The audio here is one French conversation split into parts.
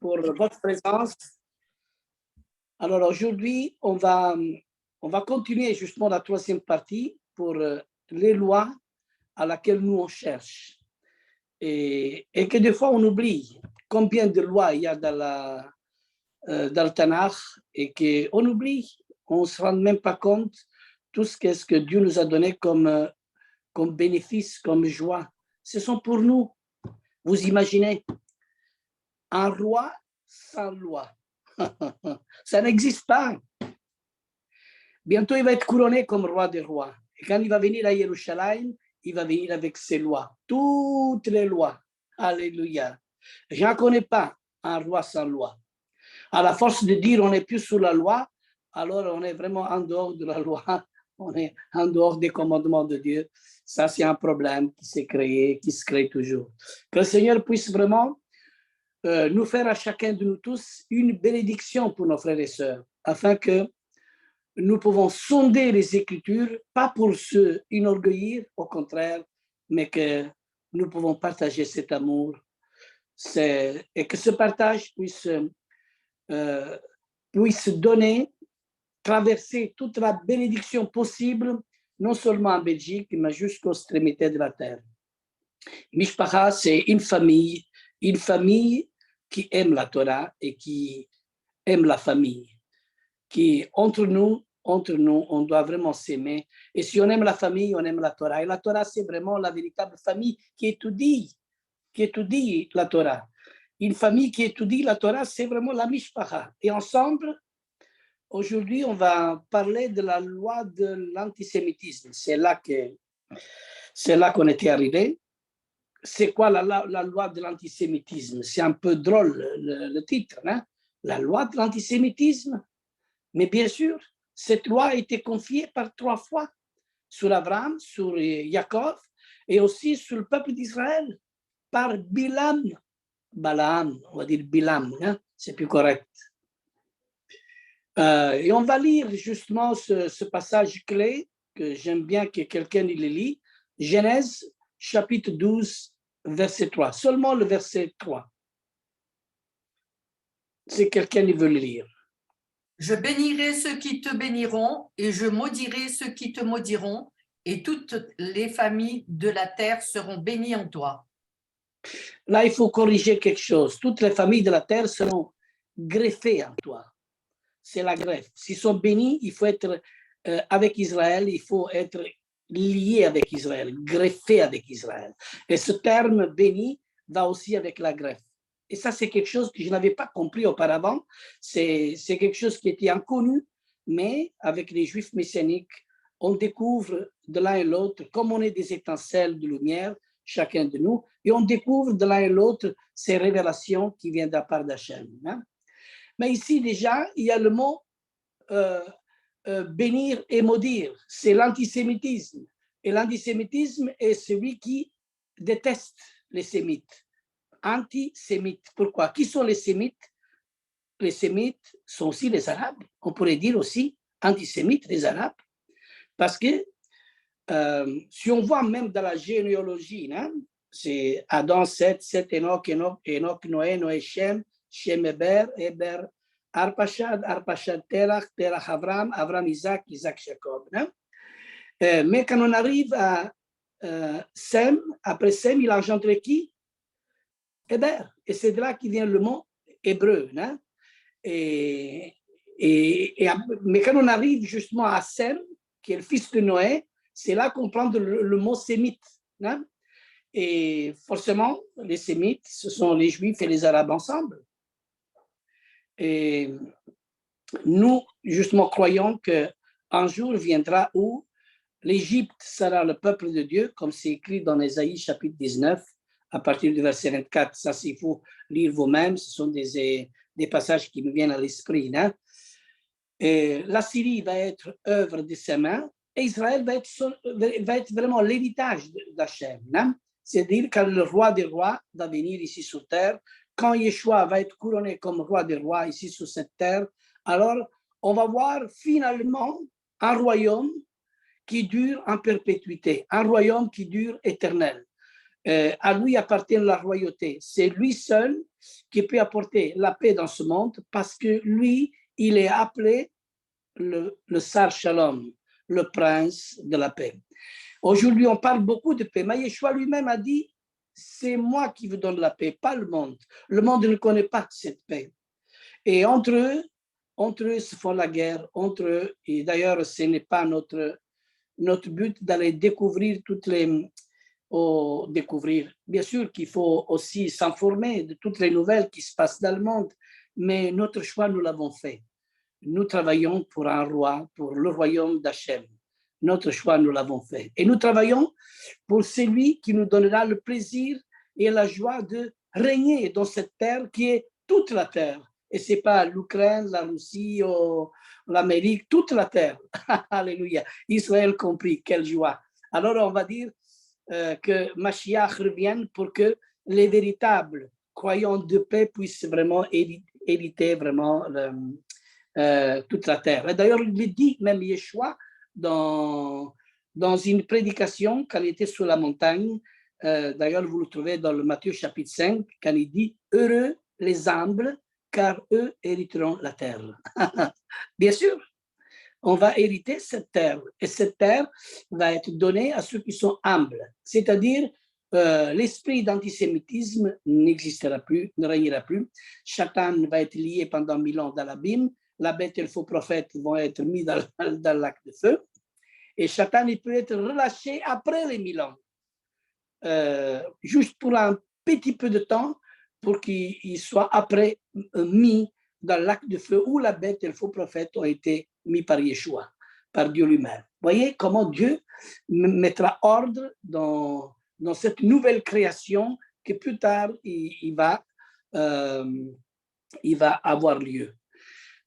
pour votre présence. Alors aujourd'hui, on va continuer justement la troisième partie pour les lois à laquelle nous on cherche. Et que des fois on oublie combien de lois il y a dans le Tanakh et qu'on oublie, on ne se rend même pas compte tout ce que Dieu nous a donné comme bénéfice, comme joie. Ce sont pour nous. Vous imaginez, un roi sans loi. Ça n'existe pas. Bientôt, il va être couronné comme roi des rois. Et quand il va venir à Jérusalem, il va venir avec ses lois. Toutes les lois. Alléluia. Je n'en connais pas un roi sans loi. À la force de dire on n'est plus sous la loi, alors on est vraiment en dehors de la loi. On est en dehors des commandements de Dieu. Ça, c'est un problème qui s'est créé, qui se crée toujours. Que le Seigneur puisse vraiment nous faire à chacun de nous tous une bénédiction pour nos frères et sœurs, afin que nous pouvons sonder les Écritures, pas pour se enorgueillir, au contraire, mais que nous pouvons partager cet amour et que ce partage puisse donner, traverser toute la bénédiction possible, non seulement en Belgique, mais jusqu'aux extrémités de la terre. Mishpacha, c'est une famille qui aime la Torah et qui aime la famille. Qui, entre nous, on doit vraiment s'aimer. Et si on aime la famille, on aime la Torah. Et la Torah, c'est vraiment la véritable famille qui étudie la Torah. Une famille qui étudie la Torah, c'est vraiment la Mishpacha. Et ensemble, aujourd'hui, on va parler de la loi de l'antisémitisme. C'est là qu'on était arrivé. C'est quoi la loi de l'antisémitisme? C'est un peu drôle le titre, hein? La loi de l'antisémitisme. Mais bien sûr, cette loi a été confiée par 3 fois sur Abraham, sur Jacob et aussi sur le peuple d'Israël par Balaam, on va dire Bilam, hein? C'est plus correct. Et on va lire justement ce passage clé que j'aime bien que quelqu'un le lit, Genèse chapitre 12, verset 3. Seulement le verset 3. Si quelqu'un veut le lire. Je bénirai ceux qui te béniront et je maudirai ceux qui te maudiront et toutes les familles de la terre seront bénies en toi. Là, il faut corriger quelque chose. Toutes les familles de la terre seront greffées en toi. C'est la greffe. S'ils sont bénis, il faut être avec Israël, il faut être lié avec Israël, greffé avec Israël. Et ce terme béni va aussi avec la greffe. Et ça, c'est quelque chose que je n'avais pas compris auparavant. C'est quelque chose qui était inconnu, mais avec les Juifs messianiques, on découvre de l'un et l'autre, comme on est des étincelles de lumière, chacun de nous, et on découvre de l'un et l'autre ces révélations qui viennent de la part d'Hachem. Hein? Mais ici, déjà, il y a le mot bénir et maudire. C'est l'antisémitisme. Et l'antisémitisme est celui qui déteste les sémites. Antisémites. Pourquoi? Qui sont les sémites? Les sémites sont aussi les arabes. On pourrait dire aussi antisémites, les arabes. Parce que si on voit même dans la généalogie, hein, c'est Adam, Seth, Enoch, Noé, Noé, Shem, Eber, Arpachad, Terach, Avram, Isaac, Jacob. Hein? Mais quand on arrive à Sem, après Sem, il a engendré qui? Eber. Et c'est de là qu'il vient le mot hébreu. Hein? Mais quand on arrive justement à Sem, qui est le fils de Noé, c'est là qu'on prend le mot sémite. Hein? Et forcément, les sémites, ce sont les juifs et les arabes ensemble. Et nous, justement, croyons qu'un jour viendra où l'Égypte sera le peuple de Dieu, comme c'est écrit dans Ésaïe chapitre 19, à partir du verset 24. Ça, s'il faut lire vous-même, ce sont des passages qui me viennent à l'esprit. Hein? La Syrie va être œuvre de ses mains et Israël va être vraiment l'héritage d'Hachem. Hein? C'est-à-dire que le roi des rois va venir ici sur terre. Quand Yeshua va être couronné comme roi des rois ici sur cette terre, alors on va voir finalement un royaume qui dure en perpétuité, un royaume qui dure éternel. À lui appartient la royauté. C'est lui seul qui peut apporter la paix dans ce monde parce que lui, il est appelé le Sar Shalom, le prince de la paix. Aujourd'hui, on parle beaucoup de paix, mais Yeshua lui-même a dit, c'est moi qui vous donne la paix, pas le monde. Le monde ne connaît pas cette paix. Et entre eux se font la guerre, entre eux, et d'ailleurs, ce n'est pas notre but d'aller découvrir toutes les... découvrir. Bien sûr qu'il faut aussi s'informer de toutes les nouvelles qui se passent dans le monde, mais notre choix, nous l'avons fait. Nous travaillons pour un roi, pour le royaume d'Hachem. Notre choix, nous l'avons fait. Et nous travaillons pour celui qui nous donnera le plaisir et la joie de régner dans cette terre qui est toute la terre. Et ce n'est pas l'Ukraine, la Russie, l'Amérique, toute la terre. Alléluia. Israël compris, quelle joie. Alors on va dire que Mashiach revienne pour que les véritables croyants de paix puissent vraiment hériter vraiment toute la terre. Et d'ailleurs, il le dit, même Yeshua, dans une prédication, quand il était sur la montagne, d'ailleurs, vous le trouvez dans le Matthieu chapitre 5, quand il dit « Heureux les humbles, car eux hériteront la terre. » Bien sûr, on va hériter cette terre, et cette terre va être donnée à ceux qui sont humbles, c'est-à-dire l'esprit d'antisémitisme n'existera plus, ne régnera plus. Satan va être lié pendant 1000 ans dans l'abîme, la bête et le faux prophète vont être mis dans le lac de feu, et Satan il peut être relâché après les 1000 ans, juste pour un petit peu de temps, pour qu'il soit après mis dans le lac de feu où la bête et le faux prophète ont été mis par Yeshua, par Dieu lui-même. Voyez comment Dieu mettra ordre dans cette nouvelle création que plus tard il va avoir lieu.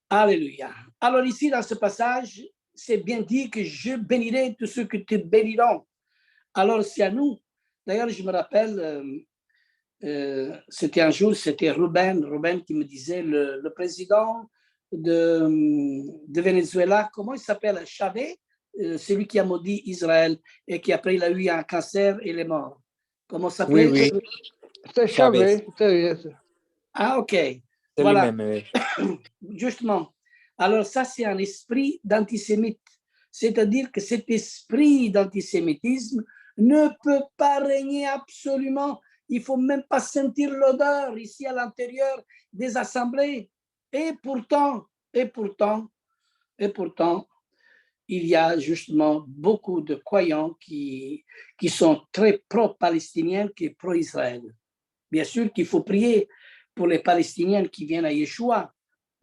Alléluia. Alors ici, dans ce passage, c'est bien dit que je bénirai tous ceux qui te béniront. Alors c'est à nous. D'ailleurs, je me rappelle, c'était un jour, c'était Ruben qui me disait, le président de Venezuela, comment il s'appelle, Chavez, celui qui a maudit Israël et qui après il a eu un cancer et il est mort. Comment s'appelait? Oui. C'est Chavez. Ah, ok. C'est voilà. lui-même. Justement. Alors ça, c'est un esprit d'antisémite. C'est-à-dire que cet esprit d'antisémitisme ne peut pas régner absolument. Il ne faut même pas sentir l'odeur ici à l'intérieur des assemblées. Et pourtant, il y a justement beaucoup de croyants qui sont très pro-palestiniens qui sont pro-Israël. Bien sûr qu'il faut prier pour les Palestiniens qui viennent à Yeshua,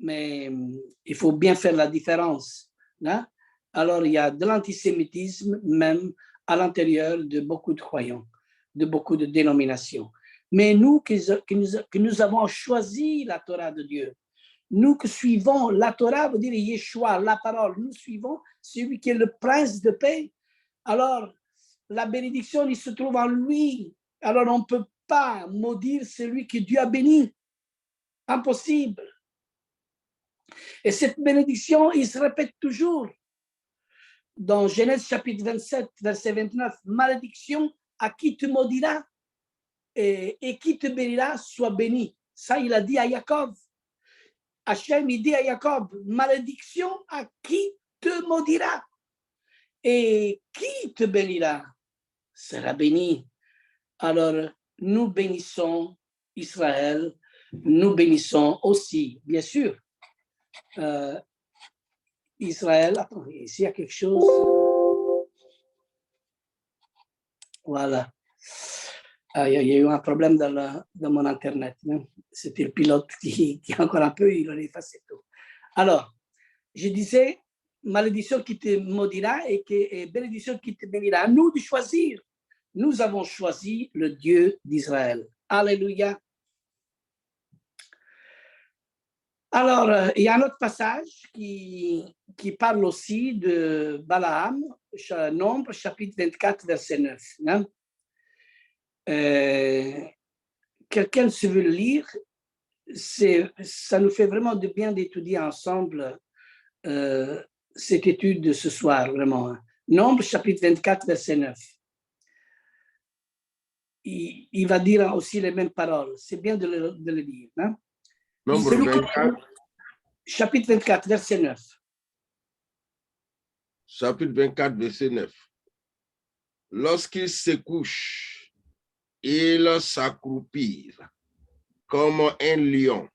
mais il faut bien faire la différence. Hein? Alors, il y a de l'antisémitisme même à l'intérieur de beaucoup de croyants, de beaucoup de dénominations. Mais nous, que nous avons choisi la Torah de Dieu, nous que suivons la Torah, veut dire Yeshua, la parole, nous suivons celui qui est le prince de paix. Alors, la bénédiction, il se trouve en lui. Alors, on ne peut pas maudire celui que Dieu a béni. Impossible. Et cette bénédiction, il se répète toujours. Dans Genèse chapitre 27, verset 29, malédiction à qui te maudira et qui te bénira soit béni. Ça, il a dit à Jacob. Hachem, il dit à Jacob, malédiction à qui te maudira et qui te bénira sera béni. Alors, nous bénissons Israël, nous bénissons aussi, bien sûr, Israël. Attends, ici il y a quelque chose. Voilà. Il y a eu un problème dans mon Internet. C'était le pilote qui encore un peu, il a effacé tout. Alors, je disais, malédiction qui te maudira et bénédiction qui te bénira. À nous de choisir. Nous avons choisi le Dieu d'Israël. Alléluia. Alors, il y a un autre passage qui parle aussi de Balaam, Nombre, chapitre 24, verset 9. Hein? Quelqu'un se veut le lire, ça nous fait vraiment du bien d'étudier ensemble cette étude de ce soir, vraiment. Nombre, chapitre 24, verset 9. il va dire aussi les mêmes paroles. C'est bien de le dire. Hein? Nombre 24. Chapitre 24, verset 9. Chapitre 24, verset 9. Lorsqu'ils se couchent, ils s'accroupirent comme un lion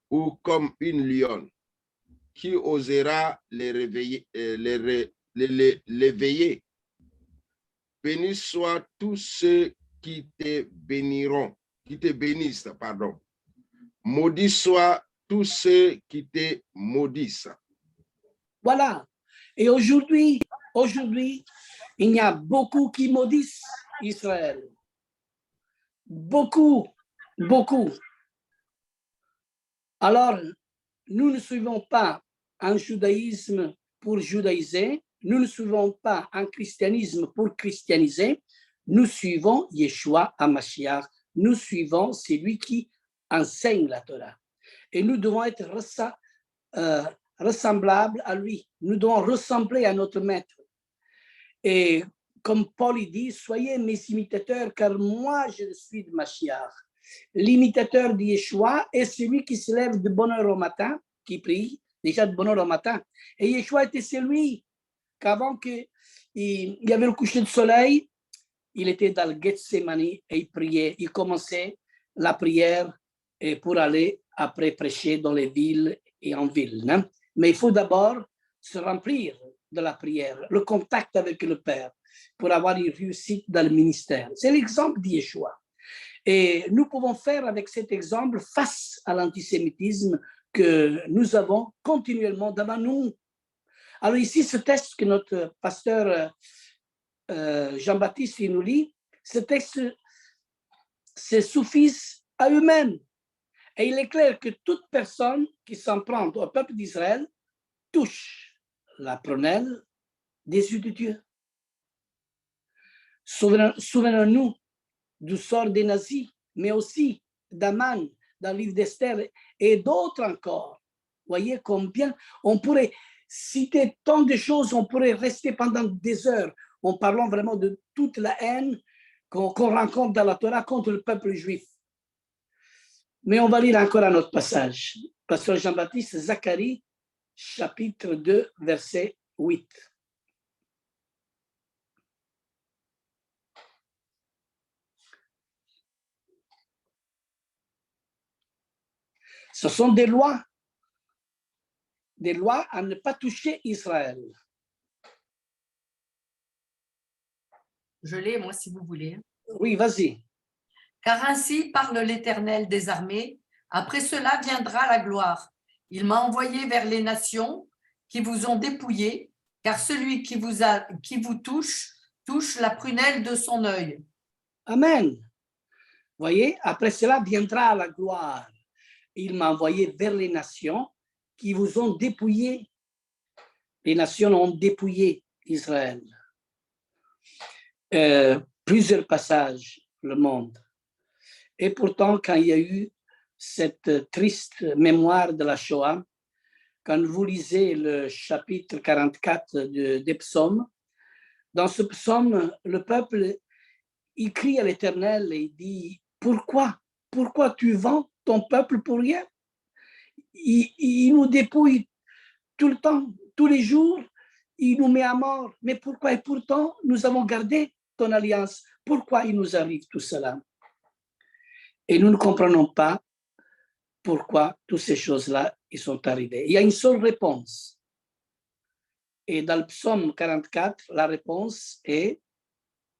ou comme une lionne. Qui osera les réveiller, l'éveiller? Bénis soient tous ceux qui te béniront, qui te bénissent, pardon. Maudits soient tous ceux qui te maudissent. Voilà. Et aujourd'hui, il y a beaucoup qui maudissent Israël. Beaucoup. Alors, nous ne suivons pas un judaïsme pour judaïser, nous ne suivons pas un christianisme pour christianiser, nous suivons Yeshua HaMashiach, nous suivons celui qui enseigne la Torah. Et nous devons être ressemblables à lui, nous devons ressembler à notre maître. Et comme Paul dit, soyez mes imitateurs, car moi je suis de Mashiach. L'imitateur de Yeshua est celui qui se lève de bonne heure au matin, qui prie, déjà de bonne heure au matin. Et Yeshua était celui qu'avant qu'il y avait le coucher de soleil, il était dans le Gethsemane et il priait. Il commençait la prière pour aller après prêcher dans les villes et en ville. Hein? Mais il faut d'abord se remplir de la prière, le contact avec le Père pour avoir une réussite dans le ministère. C'est l'exemple de Yeshua. Et nous pouvons faire avec cet exemple face à l'antisémitisme que nous avons continuellement devant nous. Alors ici, ce texte que notre pasteur Jean-Baptiste nous lit, ce texte se suffisent à eux-mêmes. Et il est clair que toute personne qui s'en prend au peuple d'Israël touche la prunelle des yeux de Dieu. Souvenons-nous du sort des nazis, mais aussi d'Aman dans le livre d'Esther et d'autres encore. Voyez combien on pourrait citer tant de choses, on pourrait rester pendant des heures en parlant vraiment de toute la haine qu'on rencontre dans la Torah contre le peuple juif. Mais on va lire encore un autre passage. Pasteur Jean-Baptiste, Zacharie, chapitre 2, verset 8. Ce sont des lois à ne pas toucher Israël. Je l'ai, moi, si vous voulez. Oui, vas-y. Car ainsi parle l'Éternel des armées, après cela viendra la gloire. Il m'a envoyé vers les nations qui vous ont dépouillé, car celui qui vous touche la prunelle de son œil. Amen. Voyez, après cela viendra la gloire. Il m'a envoyé vers les nations qui vous ont dépouillé. Les nations ont dépouillé Israël. Plusieurs passages, le monde. Et pourtant, quand il y a eu cette triste mémoire de la Shoah, quand vous lisez le chapitre 44 des psaumes, dans ce psaume, le peuple, il crie à l'Éternel et il dit, pourquoi tu vends ton peuple pour rien? Il nous dépouille tout le temps, tous les jours, il nous met à mort. Mais pourquoi? Et pourtant, nous avons gardé ton alliance. Pourquoi il nous arrive tout cela? Et nous ne comprenons pas pourquoi toutes ces choses-là sont arrivées. Il y a une seule réponse. Et dans le psaume 44, la réponse est,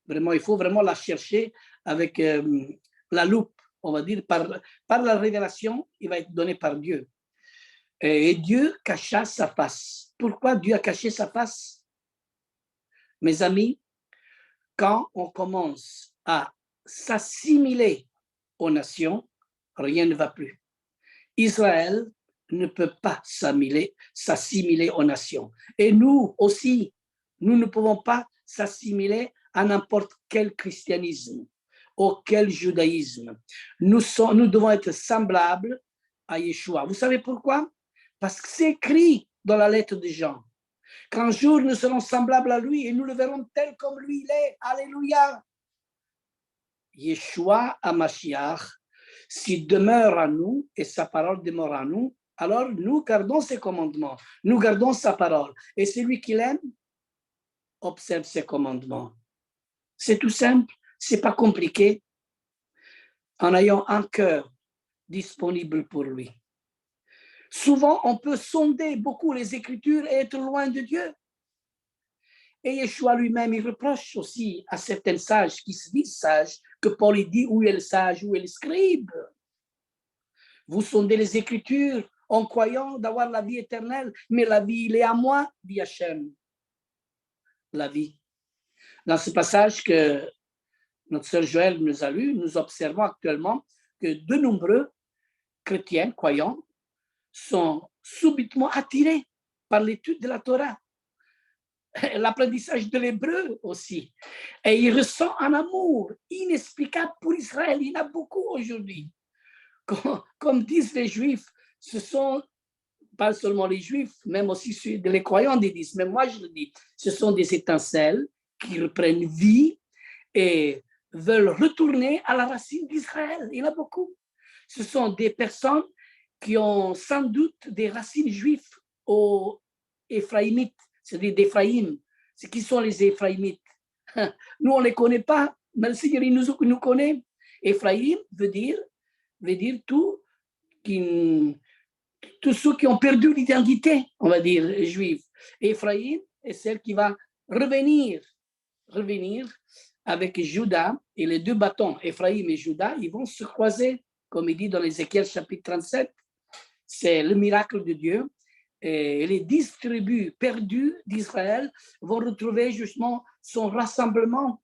vraiment, il faut vraiment la chercher avec la loupe, on va dire, par la révélation, il va être donné par Dieu. Et Dieu cacha sa face. Pourquoi Dieu a caché sa face? Mes amis, quand on commence à s'assimiler aux nations, rien ne va plus. Israël ne peut pas s'assimiler aux nations. Et nous aussi, nous ne pouvons pas s'assimiler à n'importe quel christianisme, auquel judaïsme. Nous devons être semblables à Yeshua. Vous savez pourquoi? Parce que c'est écrit dans la lettre de Jean qu'un jour nous serons semblables à lui et nous le verrons tel comme lui il est. Alléluia! Yeshua HaMashiach, s'il demeure en nous et sa parole demeure en nous, alors nous gardons ses commandements, nous gardons sa parole. Et celui qui l'aime observe ses commandements. C'est tout simple, c'est pas compliqué, en ayant un cœur disponible pour lui. Souvent, on peut sonder beaucoup les Écritures et être loin de Dieu. Et Yeshua lui-même, il reproche aussi à certains sages qui se disent sages, que Paul il dit où est le sage, où est le scribe. Vous sondez les Écritures en croyant d'avoir la vie éternelle, mais la vie, il est à moi, dit Hachem. La vie. Dans ce passage que notre sœur Joël nous a lu, nous observons actuellement que de nombreux chrétiens, croyants, sont subitement attirés par l'étude de la Torah, l'apprentissage de l'hébreu aussi. Et ils ressentent un amour inexplicable pour Israël. Il y en a beaucoup aujourd'hui. Comme disent les Juifs, ce sont pas seulement les Juifs, même aussi les croyants ils disent, mais moi je le dis, ce sont des étincelles qui reprennent vie et veulent retourner à la racine d'Israël. Il y en a beaucoup. Ce sont des personnes qui ont sans doute des racines juives aux Éphraïmites, c'est-à-dire d'Éphraïm. C'est qui sont les Éphraïmites? Nous, on ne les connaît pas, mais le Seigneur il nous connaît. Éphraïm veut dire tous ceux qui ont perdu l'identité, on va dire, juive. Éphraïm est celle qui va revenir avec Juda, et les deux bâtons, Éphraïm et Juda, ils vont se croiser, comme il dit dans Ézéchiel chapitre 37. C'est le miracle de Dieu. Et les 10 tribus perdues d'Israël vont retrouver justement son rassemblement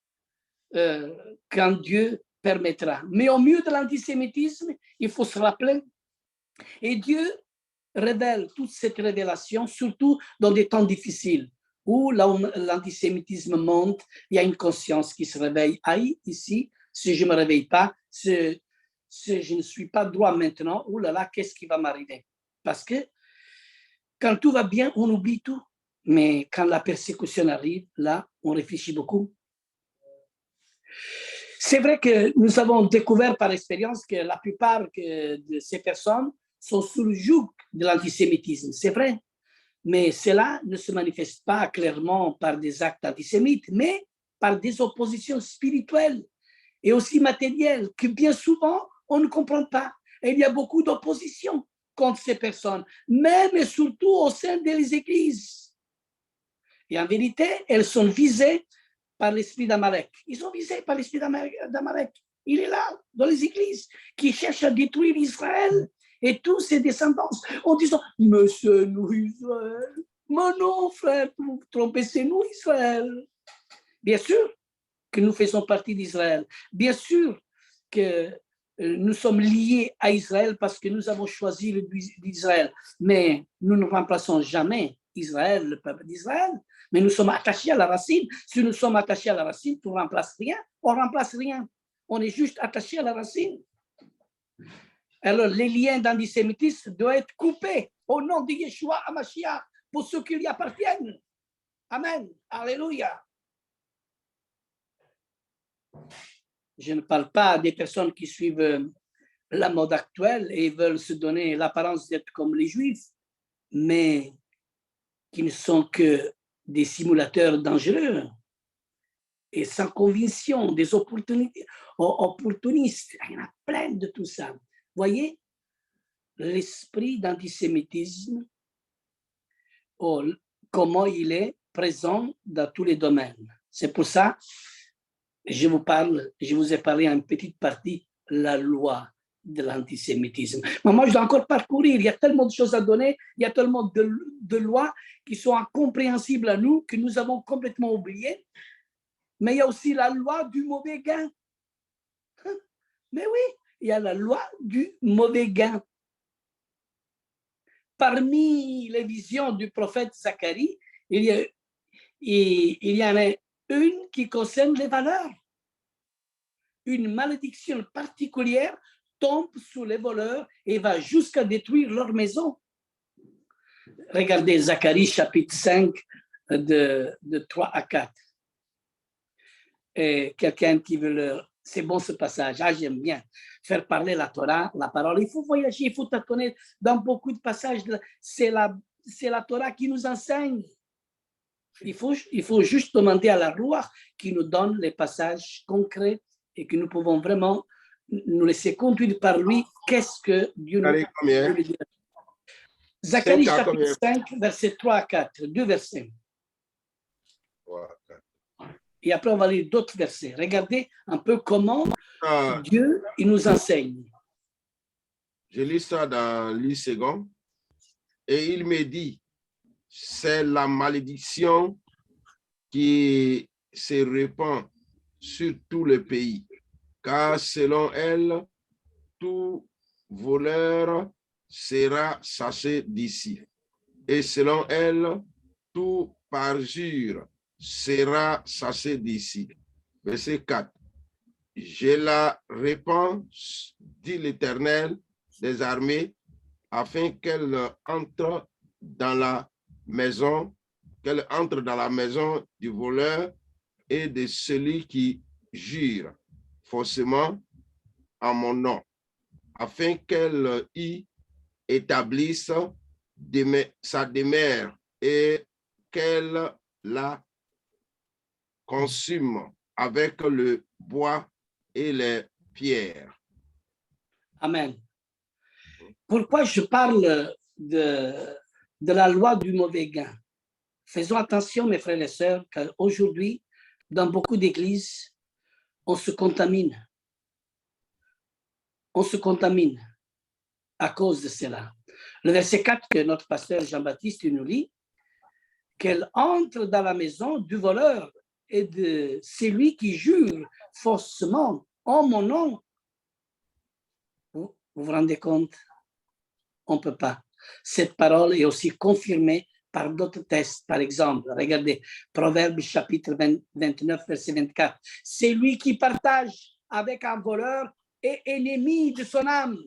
quand Dieu permettra. Mais au milieu de l'antisémitisme, il faut se rappeler, et Dieu révèle toute cette révélation, surtout dans des temps difficiles, où l'antisémitisme monte, il y a une conscience qui se réveille. Aïe, ici, si je ne me réveille pas, si je ne suis pas droit maintenant, oh là là, qu'est-ce qui va m'arriver? Parce que quand tout va bien, on oublie tout. Mais quand la persécution arrive, là, on réfléchit beaucoup. C'est vrai que nous avons découvert par expérience que la plupart de ces personnes sont sous le joug de l'antisémitisme. C'est vrai. Mais cela ne se manifeste pas clairement par des actes antisémites, mais par des oppositions spirituelles et aussi matérielles que bien souvent, on ne comprend pas. Et il y a beaucoup d'opposition contre ces personnes, même et surtout au sein des églises. Et en vérité, elles sont visées par l'esprit d'Amalek. Ils sont visés par l'esprit d'Amalek. Il est là, dans les églises, qui cherchent à détruire Israël et tous ses descendants, en disant, mais c'est nous Israël. Mais non, frère, vous vous trompez, c'est nous Israël. Bien sûr que nous faisons partie d'Israël. Bien sûr que nous sommes liés à Israël parce que nous avons choisi l'Israël. Mais nous ne remplaçons jamais Israël, le peuple d'Israël. Mais nous sommes attachés à la racine. Si nous sommes attachés à la racine, on ne remplace rien. On ne remplace rien. On est juste attachés à la racine. Alors, les liens d'antisémitisme doivent être coupés au nom de Yeshua HaMashiach pour ceux qui lui appartiennent. Amen. Alléluia. Je ne parle pas des personnes qui suivent la mode actuelle et veulent se donner l'apparence d'être comme les Juifs, mais qui ne sont que des simulateurs dangereux et sans conviction, des opportunistes. Il y en a plein de tout ça. Voyez, l'esprit d'antisémitisme, comment il est présent dans tous les domaines. C'est pour ça que je vous ai parlé en petite partie la loi de l'antisémitisme. Mais moi, je dois encore parcourir. Il y a tellement de choses à donner, il y a tellement de lois qui sont incompréhensibles à nous, que nous avons complètement oubliées. Mais il y a aussi la loi du mauvais gain. Mais oui, il y a la loi du mauvais gain. Parmi les visions du prophète Zacharie, il y en a une qui concerne les valeurs. Une malédiction particulière tombe sur les voleurs et va jusqu'à détruire leur maison. Regardez Zacharie chapitre 5 de 3 à 4. Et quelqu'un qui veut c'est bon ce passage. Ah, j'aime bien faire parler la Torah, la parole. Il faut voyager, il faut tâtonner dans beaucoup de passages. C'est la Torah qui nous enseigne. Il faut juste demander à la Ruach qui nous donne les passages concrets et que nous pouvons vraiment nous laisser conduire par lui. Qu'est-ce que Dieu nous dit? Zacharie chapitre 5, versets 3 à 4, 2 versets. Et après, on va lire d'autres versets. Regardez un peu comment Dieu il nous enseigne. Je lis ça dans l'I-Second. Et il me dit, c'est la malédiction qui se répand sur tout le pays, car selon elle, tout voleur sera chassé d'ici. Et selon elle, tout parjure sera chassé d'ici. Verset 4. Je la répands, dit l'Éternel des armées, afin qu'elle entre dans la maison du voleur et de celui qui jure faussement en mon nom, afin qu'elle y établisse sa demeure et qu'elle la consume avec le bois et les pierres. Amen. Pourquoi je parle de la loi du mauvais gain? Faisons attention, mes frères et sœurs, qu'aujourd'hui, dans beaucoup d'églises, on se contamine. On se contamine à cause de cela. Le verset 4 que notre pasteur Jean-Baptiste nous lit, qu'elle entre dans la maison du voleur et de celui qui jure faussement en mon nom. Vous vous rendez compte? On ne peut pas. Cette parole est aussi confirmée par d'autres textes. Par exemple, regardez, Proverbes chapitre 29, verset 24. Celui qui partage avec un voleur est ennemi de son âme.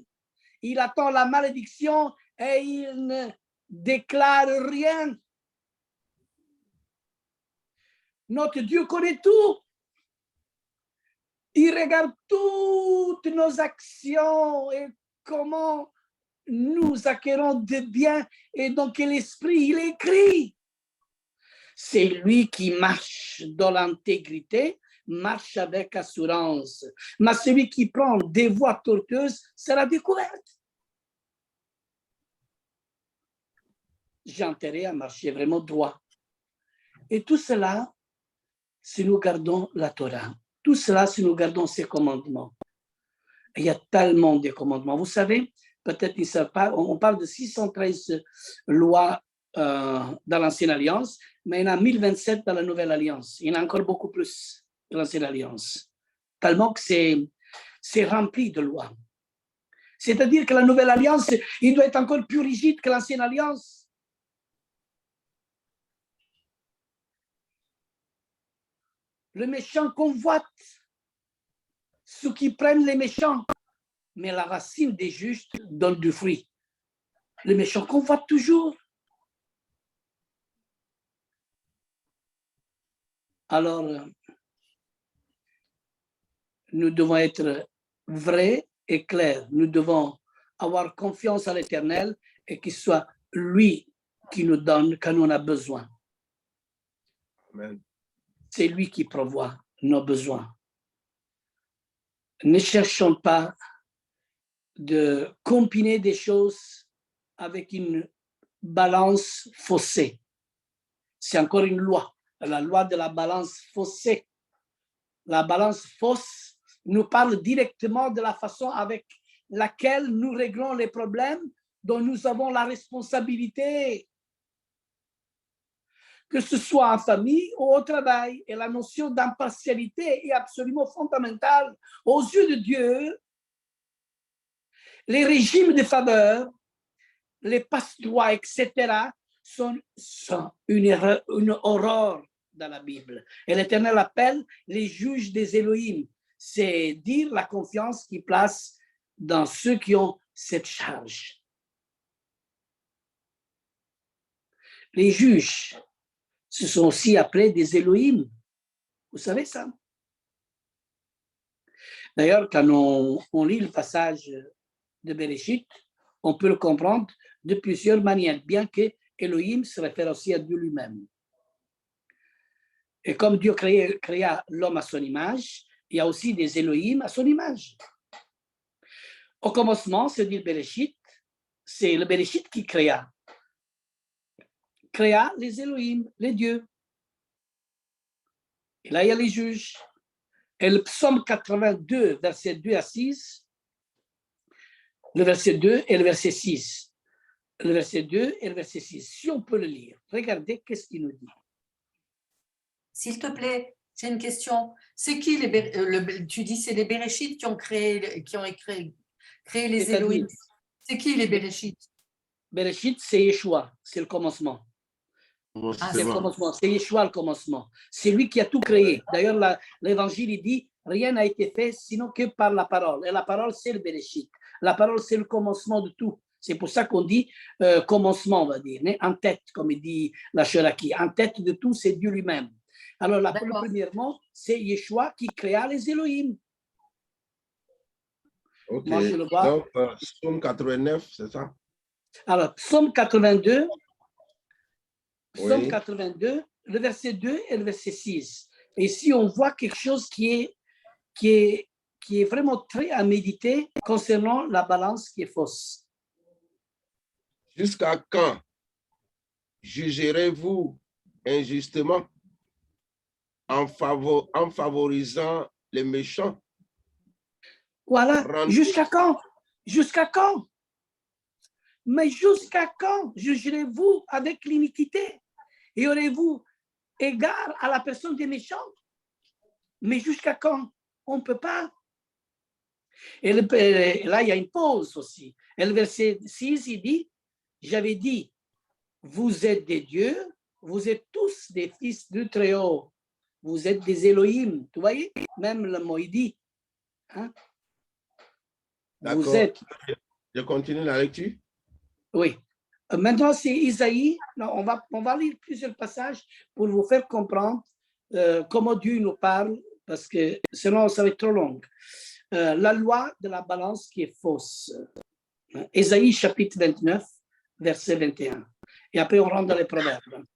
Il attend la malédiction et il ne déclare rien. Notre Dieu connaît tout. Il regarde toutes nos actions et comment nous acquérons de biens et dans quel esprit il écrit. C'est lui qui marche dans l'intégrité, marche avec assurance. Mais celui qui prend des voies tortueuses sera découvert. J'ai intérêt à marcher vraiment droit. Et tout cela, si nous gardons la Torah. Tout cela, si nous gardons ses commandements. Il y a tellement de commandements. Vous savez, peut-être qu'ils ne savent pas, on parle de 613 lois dans l'Ancienne Alliance, mais il y en a 1027 dans la Nouvelle Alliance. Il y en a encore beaucoup plus dans l'Ancienne Alliance. Tellement que c'est rempli de lois. C'est-à-dire que la Nouvelle Alliance, il doit être encore plus rigide que l'Ancienne Alliance. Le méchant convoite ceux qui prennent les méchants, mais la racine des justes donne du fruit. Le méchant convoite toujours. Alors, nous devons être vrais et clairs. Nous devons avoir confiance à l'Éternel et qu'il soit lui qui nous donne quand on a besoin. Amen. C'est lui qui pourvoit nos besoins. Ne cherchons pas de combiner des choses avec une balance faussée. C'est encore une loi, la loi de la balance faussée. La balance fausse nous parle directement de la façon avec laquelle nous réglons les problèmes dont nous avons la responsabilité. Que ce soit en famille ou au travail. Et la notion d'impartialité est absolument fondamentale. Aux yeux de Dieu, les régimes de faveur, les passe-droits, etc., sont une horreur dans la Bible. Et l'Éternel appelle les juges des Elohim. C'est dire la confiance qu'il place dans ceux qui ont cette charge. Les juges se sont aussi appelés des Elohim. Vous savez ça? D'ailleurs, quand on lit le passage de Bereshit, on peut le comprendre de plusieurs manières, bien que Elohim se réfère aussi à Dieu lui-même. Et comme Dieu créa l'homme à son image, il y a aussi des Elohim à son image. Au commencement, c'est-à-dire Bereshit, c'est le Bereshit qui créa les Elohim, les dieux. Et là, il y a les juges. Et le psaume 82, verset 2 à 6, le verset 2 et le verset 6. Le verset 2 et le verset 6. Si on peut le lire, regardez qu'est-ce qu'il nous dit. S'il te plaît, j'ai une question. C'est qui tu dis c'est les Béréchites qui ont créé les Elohim. C'est qui les Béréchites? Bereshit, c'est Yeshua, c'est le commencement. C'est le commencement, c'est Yeshua le commencement. C'est lui qui a tout créé. D'ailleurs, l'évangile il dit rien n'a été fait sinon que par la parole. Et la parole, c'est le Bereshit. La parole, c'est le commencement de tout. C'est pour ça qu'on dit commencement, on va dire, en tête, comme il dit la Cheraki. En tête de tout, c'est Dieu lui-même. Alors, le premier mot, c'est Yeshua qui créa les Elohim. Ok, moi, je le vois. Donc, Psaume 89, c'est ça? Alors, Psaume 82, Psaume Oui. 82, le verset 2 et le verset 6. Et ici, on voit quelque chose qui est vraiment très à méditer concernant la balance qui est fausse. Jusqu'à quand jugerez-vous injustement en favorisant les méchants? Voilà, Rendez- jusqu'à quand? Jusqu'à quand? Mais jusqu'à quand jugerez-vous avec l'iniquité? Et aurez-vous égard à la personne des méchants? Mais jusqu'à quand? On ne peut pas. Et là, il y a une pause aussi. Et le verset 6, il dit, j'avais dit, vous êtes des dieux, vous êtes tous des fils du Très-Haut. Vous êtes des Elohim. Tu voyez, même le mot, il dit. Hein? Vous êtes. Je continue la lecture. Oui. Maintenant, c'est Isaïe. On va lire plusieurs passages pour vous faire comprendre comment Dieu nous parle, parce que sinon, ça va être trop long. La loi de la balance qui est fausse. Isaïe chapitre 29, verset 21. Et après, on rentre dans les proverbes.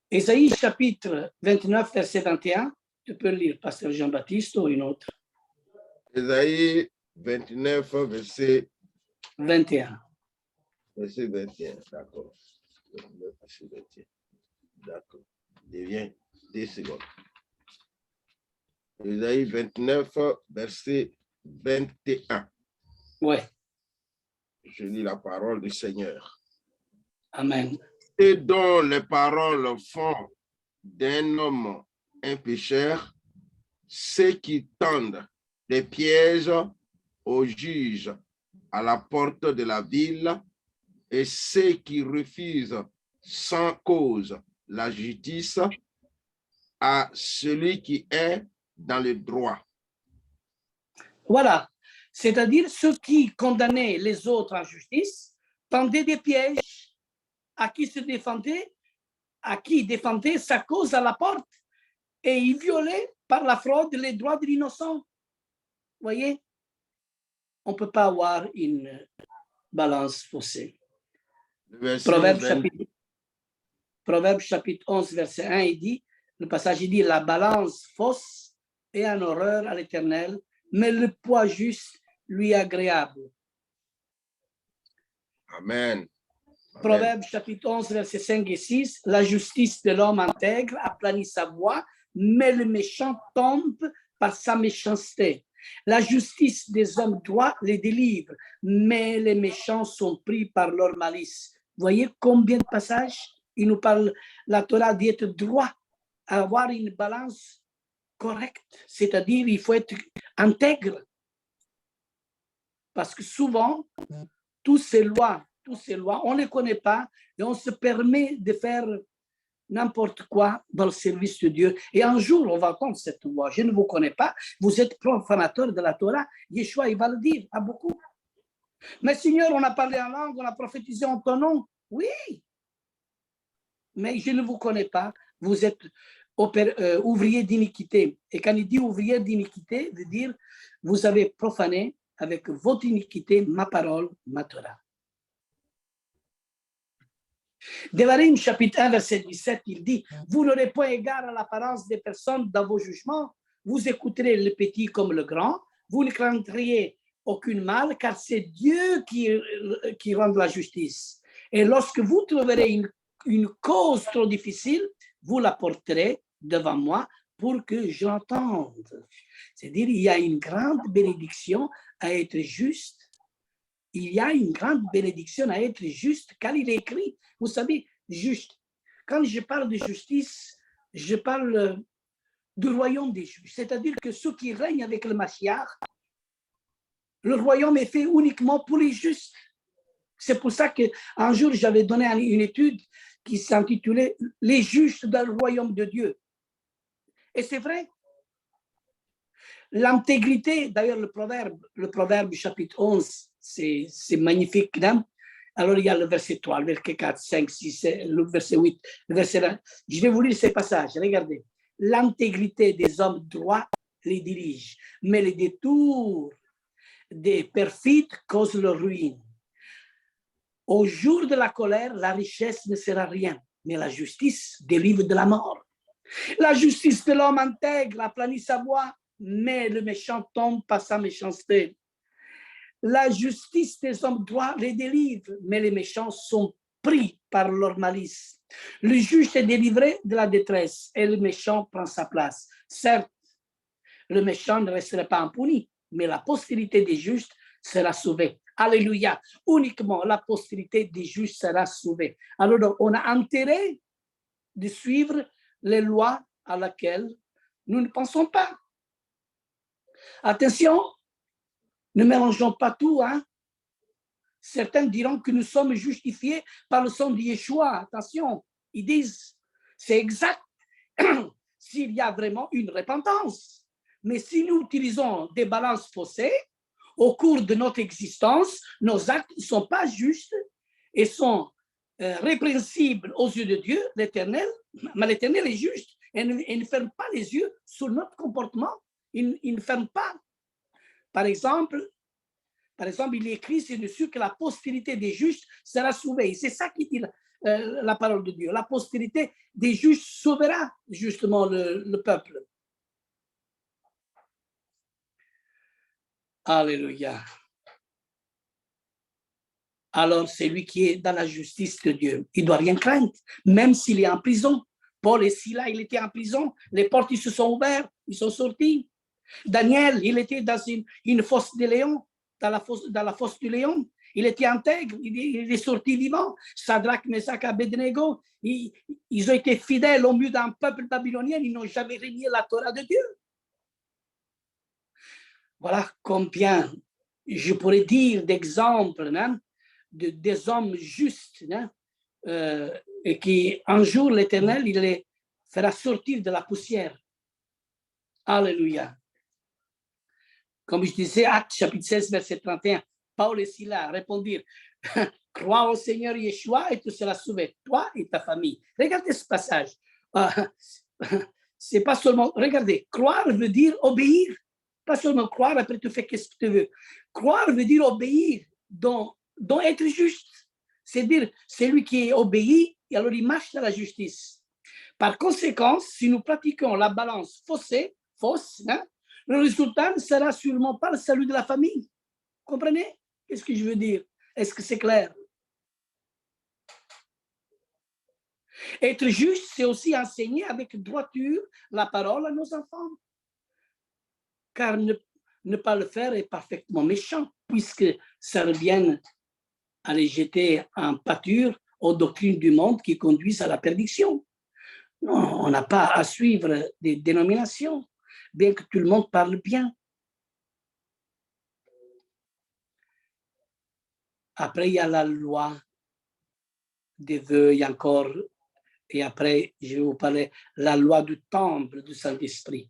Isaïe chapitre 29, verset 21. Tu peux le lire, pasteur Jean-Baptiste, ou une autre. Isaïe 29, verset 21. Verset 21, d'accord. 29, verset 21. D'accord. Je viens 2 secondes. Isaïe 29, verset 21. Oui. Je lis la parole du Seigneur. Amen. Et dont les paroles font d'un homme un pécheur, ceux qui tendent des pièges aux juges à la porte de la ville et ceux qui refusent sans cause la justice à celui qui est dans le droit. Voilà. C'est-à-dire ceux qui condamnaient les autres en justice tendaient des pièges à qui se défendait, à qui défendait sa cause à la porte, et ils violaient par la fraude les droits de l'innocent. Vous voyez, on ne peut pas avoir une balance faussée. Proverbe chapitre 11, verset 1, il dit, le passage il dit, la balance fausse est en horreur à l'Éternel, mais le poids juste lui est agréable. Amen. Proverbe chapitre 11, versets 5 et 6, la justice de l'homme intègre aplanit sa voie, mais le méchant tombe par sa méchanceté. La justice des hommes droits les délivre, mais les méchants sont pris par leur malice. Voyez combien de passages il nous parle, la Torah dit être droit, avoir une balance correcte, c'est-à-dire il faut être intègre. Parce que souvent, toutes ces lois, on ne les connaît pas et on se permet de faire n'importe quoi dans le service de Dieu. Et un jour, on va entendre cette loi. Je ne vous connais pas, vous êtes profanateur de la Torah. Yeshua, il va le dire à beaucoup. Mais Seigneur, on a parlé en langue, on a prophétisé en ton nom. Oui. Mais je ne vous connais pas. Vous êtes ouvrier d'iniquité. Et quand il dit ouvrier d'iniquité, veut dire vous avez profané avec votre iniquité ma parole, ma Torah. Devarim, chapitre 1, verset 17, il dit vous n'aurez point égard à l'apparence des personnes dans vos jugements, vous écouterez le petit comme le grand, vous ne craindriez aucun mal, car c'est Dieu qui rend la justice. Et lorsque vous trouverez une cause trop difficile, vous la porterez devant moi pour que j'entende. C'est-à-dire, il y a une grande bénédiction à être juste. Il y a une grande bénédiction à être juste, car il est écrit, vous savez, juste. Quand je parle de justice, je parle du royaume des justes. C'est-à-dire que ceux qui règnent avec le Mashiach, le royaume est fait uniquement pour les justes. C'est pour ça qu'un jour, j'avais donné une étude qui s'intitulait « Les justes dans le royaume de Dieu ». Et c'est vrai. L'intégrité, d'ailleurs, le proverbe chapitre 11, c'est magnifique. Non? Alors, il y a le verset 3, le verset 4, 5, 6, le verset 8, le verset 1. Je vais vous lire ces passages. Regardez. L'intégrité des hommes droits les dirige, mais les détours des perfides causent leur ruine. Au jour de la colère, la richesse ne sera rien, mais la justice délivre de la mort. La justice de l'homme intègre aplanit sa voie, mais le méchant tombe par sa méchanceté. La justice des hommes droits les délivre, mais les méchants sont pris par leur malice. Le juge est délivré de la détresse et le méchant prend sa place. Certes, le méchant ne restera pas impuni, mais la postérité des justes sera sauvée. Alléluia. Uniquement la postérité des justes sera sauvée. Alors, on a intérêt de suivre les lois à laquelle nous ne pensons pas. Attention, ne mélangeons pas tout. Hein? Certains diront que nous sommes justifiés par le sang de Yeshua. Attention, ils disent, c'est exact s'il y a vraiment une repentance. Mais si nous utilisons des balances faussées, au cours de notre existence, nos actes ne sont pas justes et sont répréhensibles aux yeux de Dieu, l'Éternel, mais l'Éternel est juste et ne ferme pas les yeux sur notre comportement. Il ne ferme pas. Par exemple, il est écrit sur-dessus que la postérité des justes sera sauvée. C'est ça qui dit la parole de Dieu. La postérité des justes sauvera justement le peuple. Alléluia. Alors, c'est lui qui est dans la justice de Dieu. Il ne doit rien craindre, même s'il est en prison. Paul et Silas, il était en prison. Les portes, ils se sont ouvertes. Ils sont sortis. Daniel, il était dans une fosse de lion, dans la fosse du lion. Il était intègre, il est sorti vivant. Shadrach, Meshach, Abednego, ils ont été fidèles au milieu d'un peuple babylonien. Ils n'ont jamais renié la Torah de Dieu. Voilà combien je pourrais dire d'exemples des hommes justes et qui un jour l'Éternel, il les fera sortir de la poussière. Alléluia. Comme je disais, Actes chapitre 16, verset 31, Paul et Silas répondirent, crois au Seigneur Yeshua et tu seras sauvé, toi et ta famille. Regardez ce passage. C'est pas seulement, regardez, croire veut dire obéir. Pas seulement croire, après tu fais ce que tu veux. Croire veut dire obéir, donc être juste. C'est-à-dire, celui qui est obéi, et alors il marche dans la justice. Par conséquent, si nous pratiquons la balance fausse, le résultat ne sera sûrement pas le salut de la famille. Comprenez? Qu'est-ce que je veux dire? Est-ce que c'est clair? Être juste, c'est aussi enseigner avec droiture la parole à nos enfants. Car ne pas le faire est parfaitement méchant, puisque ça revient à les jeter en pâture aux doctrines du monde qui conduisent à la perdition. Non, on n'a pas à suivre des dénominations, bien que tout le monde parle bien. Après, il y a la loi des vœux, il y a encore, et après, je vais vous parler la loi du temple du Saint-Esprit.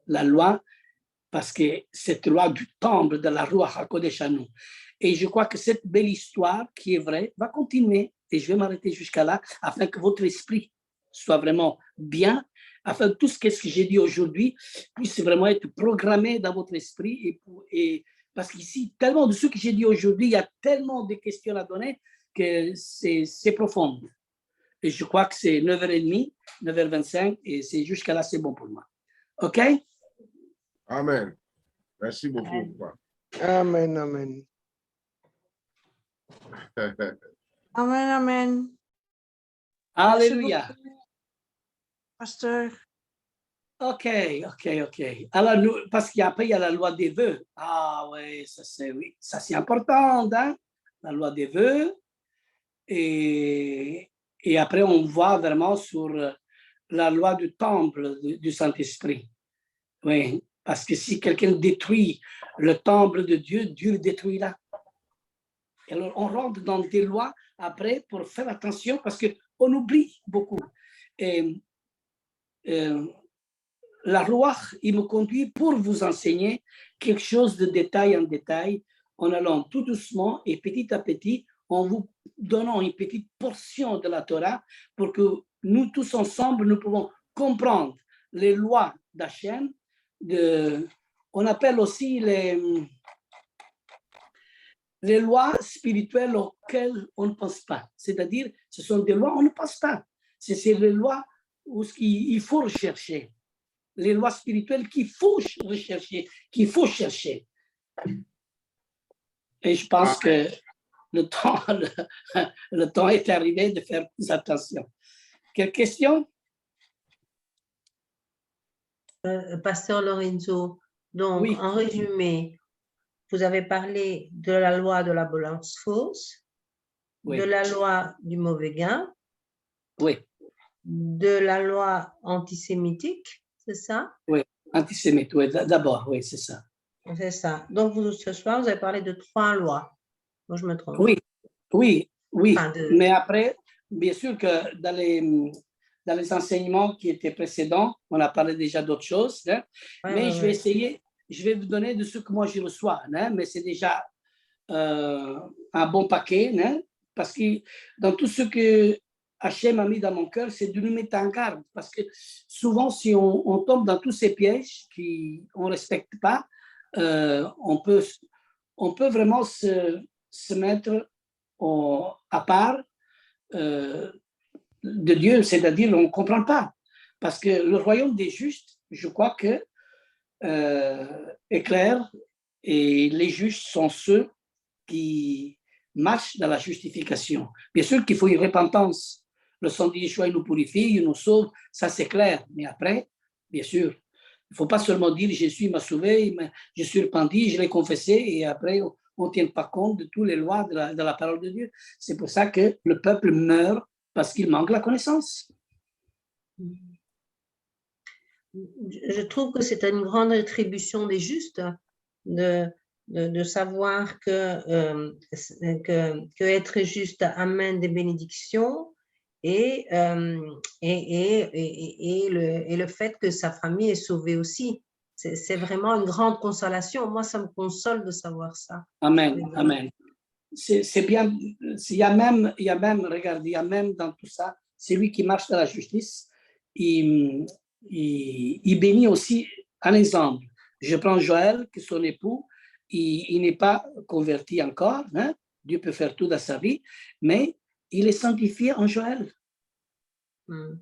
La loi, parce que cette loi du temple de la Ruach HaKodesh à nous. Et je crois que cette belle histoire qui est vraie va continuer, et je vais m'arrêter jusqu'à là, afin que votre esprit soit vraiment bien, afin que tout ce que j'ai dit aujourd'hui puisse vraiment être programmé dans votre esprit. Parce qu'ici, tellement de ce que j'ai dit aujourd'hui, il y a tellement de questions à donner que c'est profond. Et je crois que c'est 9h30, 9h25, et c'est jusqu'à là, c'est bon pour moi. OK? Amen. Merci beaucoup. Amen, amen. Amen, amen. Alléluia. Pasteur. OK. Alors, parce qu'après, il y a la loi des vœux. Ah oui, ça c'est important, hein? La loi des vœux. Et après, on voit vraiment sur la loi du temple du Saint-Esprit. Oui, parce que si quelqu'un détruit le temple de Dieu, Dieu le détruit là. Et alors, on rentre dans des lois après pour faire attention parce qu'on oublie beaucoup. Et la loi, il me conduit pour vous enseigner quelque chose de détail en détail, en allant tout doucement et petit à petit, en vous donnant une petite portion de la Torah pour que nous tous ensemble, nous pouvons comprendre les lois d'Hachem. On appelle aussi les lois spirituelles auxquelles on ne pense pas. C'est-à-dire, ce sont des lois où on ne pense pas. C'est les lois où il faut rechercher. Les lois spirituelles qu'il faut rechercher, qu'il faut chercher. Et je pense que le temps est arrivé de faire plus attention. Quelle question? Pasteur Lorenzo, donc Oui. en résumé, vous avez parlé de la loi de la balance fausse, Oui. de la loi du mauvais gain, Oui. de la loi antisémitique, c'est ça? Oui, antisémite, oui, d'abord, oui, c'est ça. C'est ça. Donc, ce soir, vous avez parlé de 3 lois. Moi, je me trompe. Oui. Enfin, Mais après, bien sûr que dans les enseignements qui étaient précédents, on a parlé déjà d'autres choses, hein, mais je vais essayer, je vais vous donner de ce que moi je reçois, hein, mais c'est déjà un bon paquet, hein, parce que dans tout ce que Hachem a mis dans mon cœur, c'est de nous mettre en garde, parce que souvent, si on tombe dans tous ces pièges qu'on ne respecte pas, on peut vraiment se mettre à part de Dieu, c'est-à-dire on ne comprend pas. Parce que le royaume des justes, je crois que est clair, et les justes sont ceux qui marchent dans la justification. Bien sûr qu'il faut une repentance. Le sang de Yeshua, il nous purifie, il nous sauve, ça c'est clair. Mais après, bien sûr, il ne faut pas seulement dire Jésus m'a sauvé, je suis repenti, je l'ai confessé, et après on ne tient pas compte de toutes les lois de la parole de Dieu. C'est pour ça que le peuple meurt parce qu'il manque la connaissance. Je trouve que c'est une grande rétribution des justes de savoir que être juste amène des bénédictions et le fait que sa famille est sauvée aussi. C'est vraiment une grande consolation. Moi, ça me console de savoir ça. Amen, amen. C'est bien, il y a même, regardez, il y a même dans tout ça, c'est lui qui marche dans la justice, il bénit aussi un exemple. Je prends Joël, que son époux, il n'est pas converti encore, hein? Dieu peut faire tout dans sa vie, mais il est sanctifié en Joël.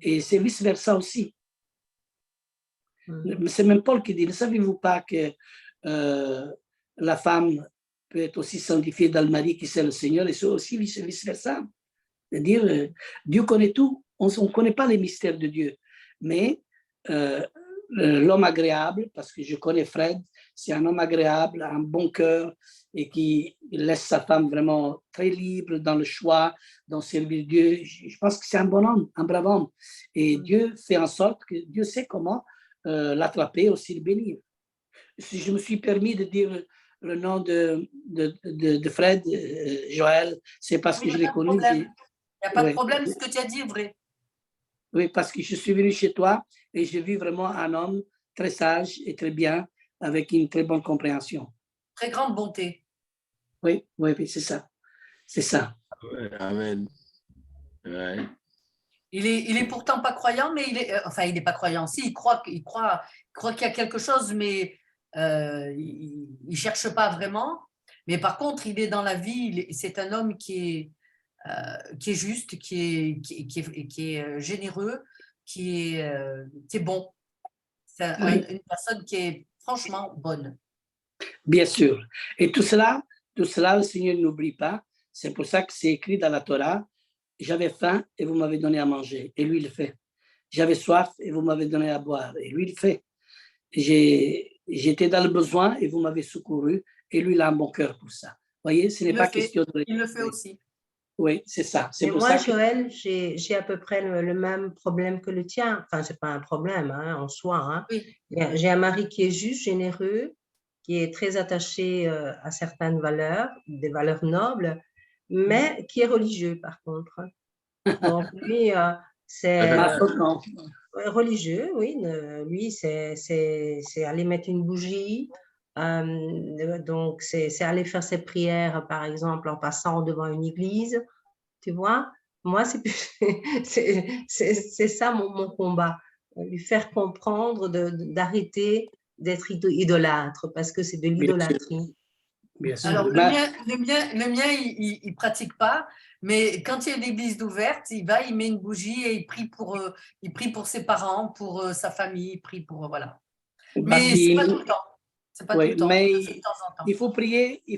Et c'est vice-versa aussi. C'est même Paul qui dit, ne savez-vous pas que la femme peut être aussi sanctifiée dans le mari qui sait le Seigneur, et c'est aussi vice-versa. C'est-à-dire, Dieu connaît tout, on ne connaît pas les mystères de Dieu, mais l'homme agréable, parce que je connais Fred, c'est un homme agréable, un bon cœur, et qui laisse sa femme vraiment très libre dans le choix, dans servir Dieu. Je pense que c'est un bon homme, un brave homme. Et Dieu fait en sorte que Dieu sait comment l'attraper, aussi le bénir. Si je me suis permis de dire le nom de Fred, Joël, c'est parce que je l'ai connu. Il n'y a pas de problème, ce que tu as dit est vrai. Oui, parce que je suis venu chez toi et j'ai vu vraiment un homme très sage et très bien, avec une très bonne compréhension. Très grande bonté. Oui, c'est ça. C'est ça. Amen. Ouais. Il est pourtant pas croyant, mais il n'est pas croyant. Si, il croit qu'il y a quelque chose, mais il cherche pas vraiment. Mais par contre, il est dans la vie. C'est un homme qui est juste, qui est généreux, qui est bon. C'est une personne qui est franchement bonne. Bien sûr. Et tout cela, le Seigneur n'oublie pas. C'est pour ça que c'est écrit dans la Torah, j'avais faim et vous m'avez donné à manger. Et lui, il le fait. J'avais soif et vous m'avez donné à boire. Et lui, il le fait. J'étais dans le besoin et vous m'avez secouru. Et lui, il a un bon cœur pour ça. Vous voyez, ce n'est pas question de... Il le fait aussi. Oui, c'est ça. Et moi, Joël, j'ai à peu près le même problème que le tien. Enfin, ce n'est pas un problème en soi. Hein. Oui. J'ai un mari qui est juste, généreux, qui est très attaché à certaines valeurs, des valeurs nobles, mais qui est religieux, par contre. Donc, lui, c'est religieux, oui. Lui, c'est aller mettre une bougie. Donc, c'est aller faire ses prières, par exemple, en passant devant une église. Tu vois, moi, c'est ça mon combat. Lui faire comprendre d'arrêter d'être idolâtre, parce que c'est de l'idolâtrie. Alors, le mien, il ne pratique pas, mais quand il y a l'église ouverte, il va, il met une bougie et il prie pour ses parents, pour sa famille, il prie pour, voilà. Mais ce n'est pas tout le temps. C'est pas tout le temps. Mais de temps en temps. il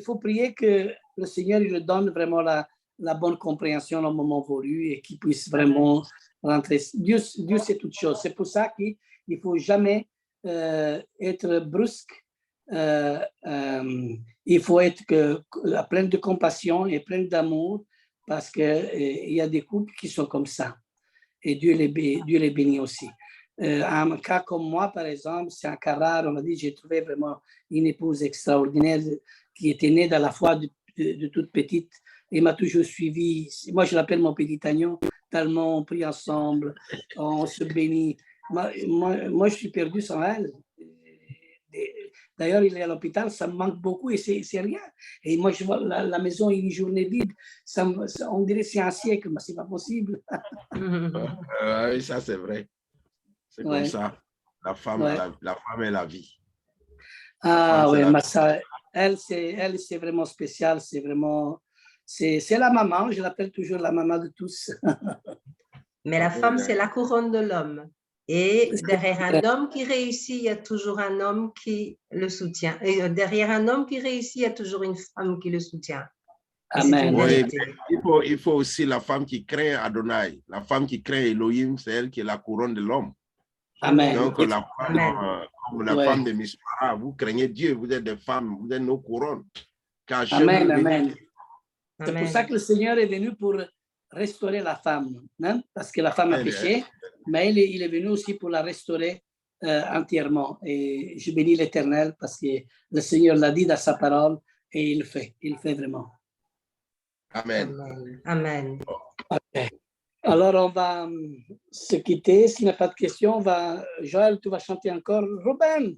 faut prier que le Seigneur il lui donne vraiment la bonne compréhension au moment voulu et qu'il puisse vraiment rentrer. Dieu sait toutes choses. C'est pour ça qu'il ne faut jamais être brusque. Il faut être plein de compassion et plein d'amour parce qu'il y a des couples qui sont comme ça. Et Dieu les bénit aussi. Un cas comme moi, par exemple, c'est un cas rare. On m'a dit, j'ai trouvé vraiment une épouse extraordinaire qui était née dans la foi de toute petite et m'a toujours suivi. Moi, je l'appelle mon petit agneau, tellement on prie ensemble, on se bénit. Moi, je suis perdu sans elle. D'ailleurs, il est à l'hôpital, ça me manque beaucoup et c'est rien. Et moi, je vois la maison une journée vide. On dirait que c'est un siècle, mais ce n'est pas possible. Oui, ça, c'est vrai. C'est comme ça. La femme est la vie. Ah oui, mais ça, elle, c'est vraiment spécial. C'est vraiment... C'est la maman. Je l'appelle toujours la maman de tous. Mais la femme, c'est la couronne de l'homme. Et derrière un homme qui réussit, il y a toujours un homme qui le soutient. Et derrière un homme qui réussit, il y a toujours une femme qui le soutient. Amen. Oui, il faut aussi la femme qui craint Adonai. La femme qui craint Elohim, c'est elle qui est la couronne de l'homme. Amen. Donc, la femme de Mispara, vous craignez Dieu, vous êtes des femmes, vous êtes nos couronnes. Amen, amen. C'est pour ça que le Seigneur est venu pour restaurer la femme, hein? Parce que la femme a péché, mais il est venu aussi pour la restaurer entièrement. Et je bénis l'Éternel parce que le Seigneur l'a dit dans sa parole et il le fait vraiment. Amen. Amen. Okay. Alors, on va se quitter. S'il n'y a pas de questions, Joël, tu vas chanter encore. Ruben.